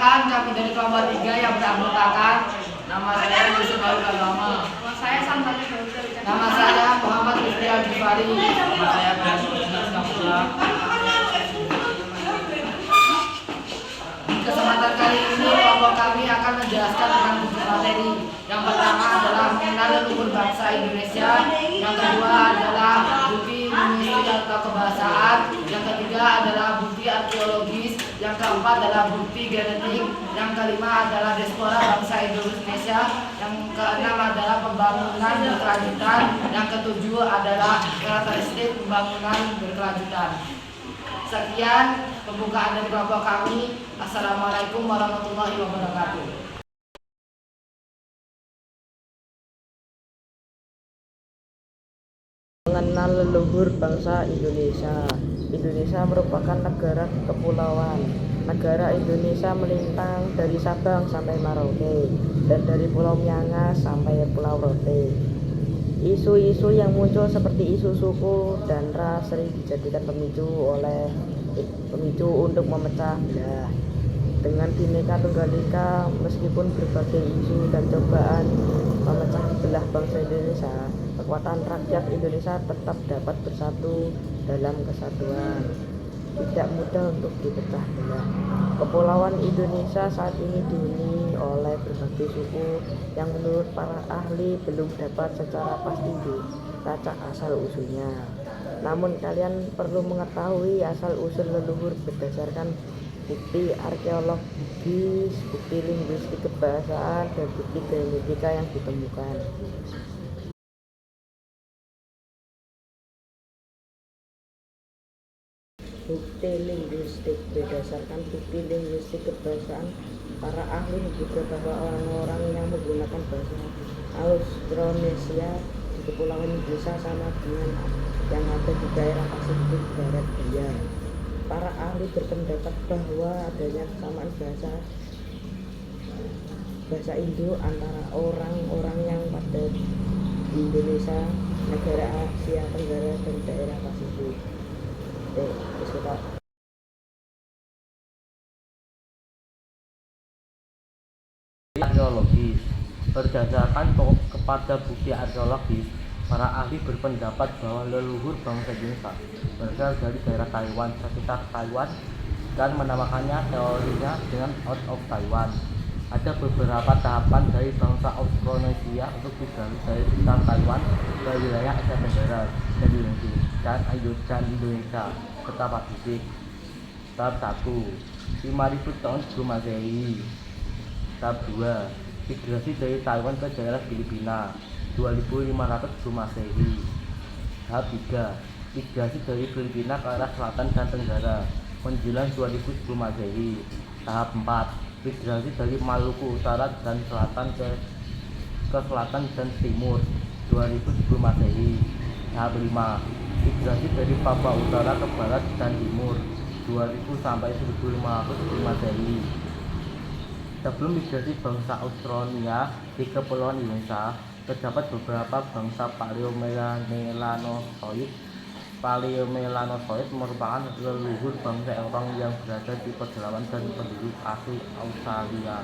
Perkenalkan, kami dari kelompok 3 yang beranggotakan. Nama saya Yusuf Agama. Nama saya Muhammad Rizky Al-Jifari. Nama saya Abdullah. Kesempatan kali ini kelompok kami akan menjelaskan tentang buku materi. Yang pertama adalah mengenal leluhur bangsa Indonesia. Yang kedua adalah bukti linguistik atau kebahasaan. Yang ketiga adalah bukti arkeologis. Yang keempat adalah bukti genetik. Yang kelima adalah diaspora bangsa Indonesia. Yang keenam adalah pembangunan berkelanjutan. Yang ketujuh adalah karakteristik pembangunan berkelanjutan. Sekian pembukaan dari kelompok kami. Assalamualaikum warahmatullahi wabarakatuh. Mengenal leluhur bangsa Indonesia. Indonesia merupakan negara kepulauan. Negara Indonesia melintang dari Sabang sampai Merauke dan dari Pulau Miangas sampai Pulau Rote. Isu-isu yang muncul seperti isu suku dan ras sering dijadikan pemicu untuk memecah belah. Dengan Bhinneka Tunggal Ika, meskipun berbagai isu dan cobaan memecah belah bangsa Indonesia, kekuatan rakyat Indonesia tetap dapat bersatu dalam kesatuan. Tidak mudah untuk dipecah belah. Kepulauan Indonesia saat ini dihuni oleh berbagai suku yang menurut para ahli belum dapat secara pasti dilacak asal-usulnya. Namun kalian perlu mengetahui asal-usul leluhur berdasarkan bukti arkeologis, bukti linguistik kebahasaan, dan bukti genetika yang ditemukan. Bukti linguistik. Berdasarkan bukti linguistik kebahasaan, para ahli menduga bahwa orang-orang yang menggunakan bahasa Austronesia di Kepulauan Indonesia sama dengan yang ada di daerah Pasifik Barat Daya. Para ahli berpendapat bahwa adanya kesamaan bahasa Indo antara orang-orang yang pada di Indonesia, negara Asia Tenggara, dan daerah Pasifik. Arkeologis. Berdasarkan kepada bukti arkeologis, para ahli berpendapat bahwa leluhur bangsa Indonesia berasal dari daerah Taiwan, sekitar Taiwan, dan menamakannya teorinya dengan Out of Taiwan. Ada beberapa tahapan dari bangsa Austronesia untuk beralih dari sekitar Taiwan ke wilayah Asia Tenggara dan Indonesia serta Pasifik. Tahap 1, 5.000 tahun sebelum Masehi. Tahap 2, migrasi dari Taiwan ke daerah Filipina 2.500 sebelum Masehi. Tahap 3, migrasi dari Filipina ke arah selatan dan tenggara menjelang 2000 sebelum Masehi. Tahap 4, migrasi dari Maluku Utara dan selatan ke selatan dan timur 2000 sebelum Masehi. Tahap 5, migrasi dari Papua Utara ke barat dan timur 2000 sampai 1500 sebelum Masehi. Sebelum migrasi bangsa Austronia di Kepulauan Indonesia, terdapat beberapa bangsa Paleomelanozoik. Paleomelanozoik merupakan leluhur bangsa orang yang berada di pedalaman dan penduduk asli Australia.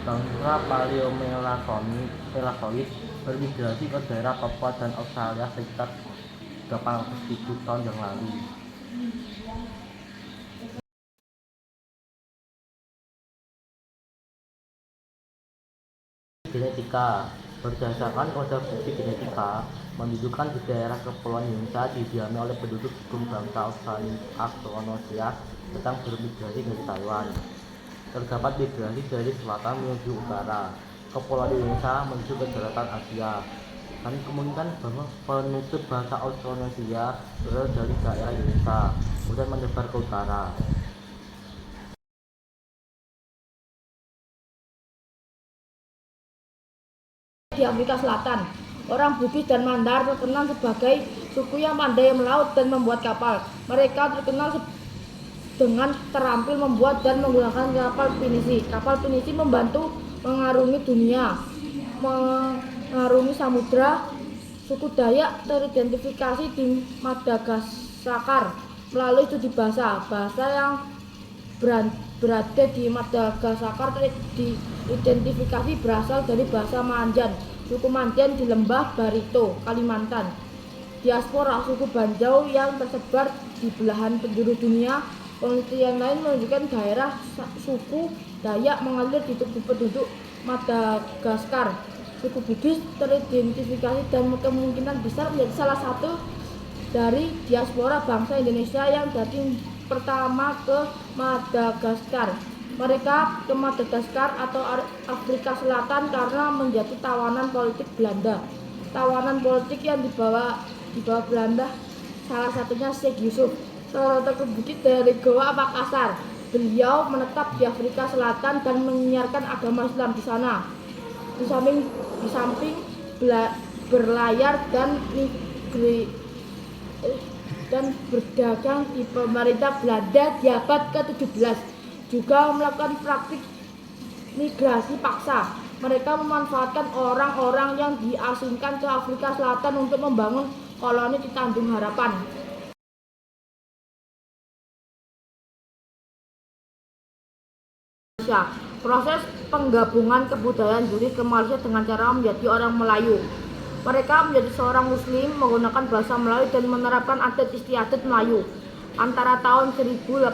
Bangsa Paleomelanozoik bermigrasi ke daerah Papua dan Australia sekitar 800.000 tahun yang lalu. Genetika. Berdasarkan kode bukti genetika menunjukkan di daerah Kepulauan Indonesia didiami oleh penduduk sebelum bangsa Austronesia sedang bermigrasi dari Taiwan. Terdapat migrasi dari selatan menuju utara Kepulauan Indonesia menuju ke daratan Asia, dan kemungkinan bahwa penutur bahasa Austronesia berasal dari daerah Indonesia kemudian menyebar ke utara. Di Afrika Selatan, orang Bugis dan Mandar terkenal sebagai suku yang pandai melaut dan membuat kapal. Mereka terkenal dengan terampil membuat dan menggunakan kapal pinisi. Kapal pinisi membantu mengarungi dunia, mengarungi samudra. Suku Dayak teridentifikasi di Madagaskar melalui studi bahasa yang berada di Madagaskar diidentifikasi berasal dari bahasa Manjan, suku Manjan di lembah Barito, Kalimantan. Diaspora suku Banjau yang tersebar di belahan penjuru dunia. Penelitian lain menunjukkan daerah suku Dayak mengalir di tubuh penduduk Madagaskar. Suku Bugis teridentifikasi dan kemungkinan besar menjadi salah satu dari diaspora bangsa Indonesia yang datang pertama ke Madagaskar. Mereka ke Madagaskar atau Afrika Selatan karena menjadi tawanan politik Belanda. Tawanan politik yang dibawa Belanda, salah satunya Syekh Yusuf, seorang tokoh Bugis dari Goa Makassar. Beliau menetap di Afrika Selatan dan menyiarkan agama Islam di sana. Di samping berlayar dan berdagang di pemerintah Belanda di abad ke-17, juga melakukan praktik migrasi paksa. Mereka memanfaatkan orang-orang yang diasingkan ke Afrika Selatan untuk membangun koloni di Tanjung Harapan. Proses penggabungan kebudayaan Bugis ke Malaysia dengan cara menjadi orang Melayu. Mereka menjadi seorang Muslim menggunakan bahasa Melayu dan menerapkan adat istiadat Melayu antara tahun 1855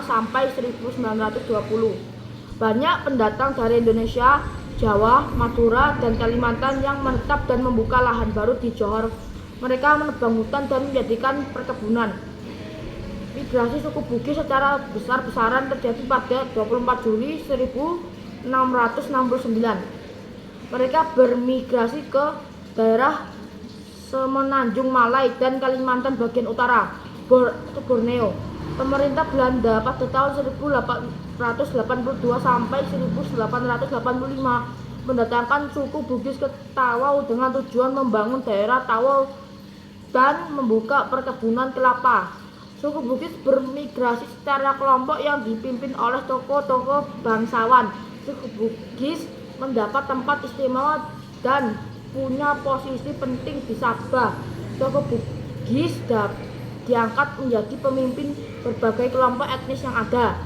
sampai 1920. Banyak pendatang dari Indonesia, Jawa, Madura, dan Kalimantan yang menetap dan membuka lahan baru di Johor. Mereka menebang hutan dan menjadikan perkebunan. Migrasi suku Bugis secara besar-besaran terjadi pada 24 Juli 1669. Mereka bermigrasi ke daerah Semenanjung Malay dan Kalimantan bagian utara, Borneo. Pemerintah Belanda pada tahun 1882 sampai 1885 mendatangkan suku Bugis ke Tawau dengan tujuan membangun daerah Tawau dan membuka perkebunan kelapa. Suku Bugis bermigrasi secara kelompok yang dipimpin oleh tokoh-tokoh bangsawan. Suku Bugis mendapat tempat istimewa dan punya posisi penting di Sabah. Tokoh Bugis diangkat menjadi pemimpin berbagai kelompok etnis yang ada.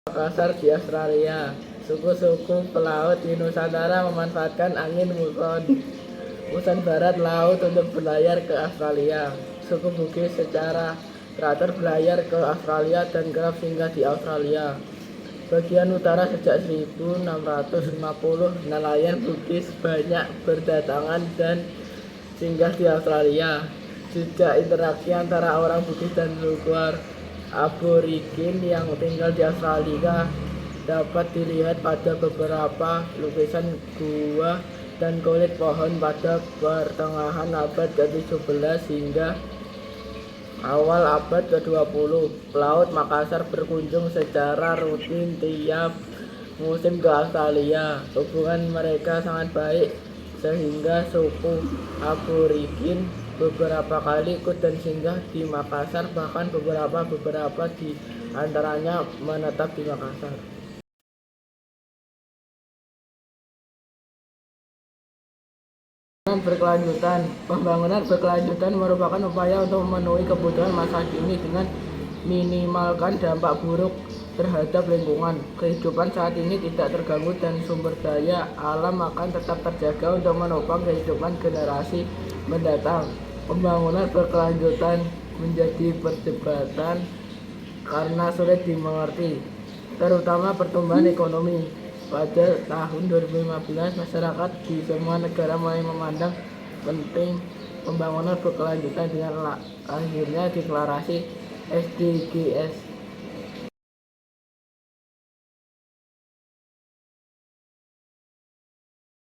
Makassar di Australia. Suku-suku pelaut di Nusantara memanfaatkan angin muson barat laut untuk berlayar ke Australia. Suku Bugis secara teratur berlayar ke Australia dan kerap singgah di Australia. Bagian utara sejak 1650, nelayan Bugis banyak berdatangan dan singgah di Australia. Jejak interaksi antara orang Bugis dan suku aborigin yang tinggal di Australia dapat dilihat pada beberapa lukisan gua dan kulit pohon pada pertengahan abad ke-17 hingga awal abad ke-20. Pelaut Makassar berkunjung secara rutin tiap musim ke Australia. Hubungan mereka sangat baik sehingga suku aborigin beberapa kali ikut dan singgah di Makassar, bahkan beberapa di antaranya menetap di Makassar. Pembangunan berkelanjutan merupakan upaya untuk memenuhi kebutuhan masa kini dengan minimalkan dampak buruk terhadap lingkungan. Kehidupan saat ini tidak terganggu dan sumber daya alam akan tetap terjaga untuk menopang kehidupan generasi mendatang. Pembangunan berkelanjutan menjadi perdebatan karena sulit dimengerti, terutama pertumbuhan ekonomi. Pada tahun 2015, masyarakat di semua negara mulai memandang penting pembangunan berkelanjutan dengan akhirnya deklarasi SDGs.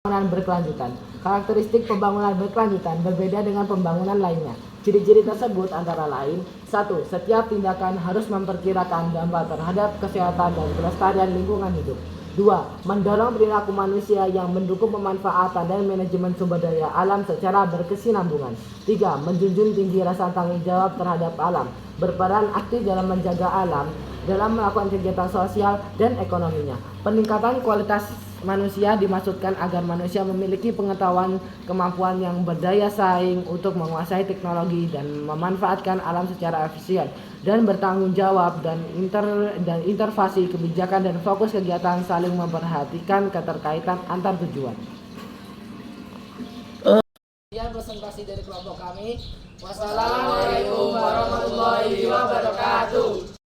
Pembangunan berkelanjutan. Karakteristik pembangunan berkelanjutan berbeda dengan pembangunan lainnya. Ciri-ciri tersebut antara lain: 1. Setiap tindakan harus memperkirakan dampak terhadap kesehatan dan kelestarian lingkungan hidup. 2. Mendorong perilaku manusia yang mendukung pemanfaatan dan manajemen sumber daya alam secara berkesinambungan. 3. Menjunjung tinggi rasa tanggung jawab terhadap alam, berperan aktif dalam menjaga alam, dalam melakukan kegiatan sosial dan ekonominya. Peningkatan kualitas manusia dimaksudkan agar manusia memiliki pengetahuan, kemampuan yang berdaya saing untuk menguasai teknologi dan memanfaatkan alam secara efisien dan bertanggung jawab dan intervensi kebijakan dan fokus kegiatan saling memperhatikan keterkaitan antar tujuan. Sekian presentasi dari kelompok kami. Wassalamualaikum warahmatullahi wabarakatuh.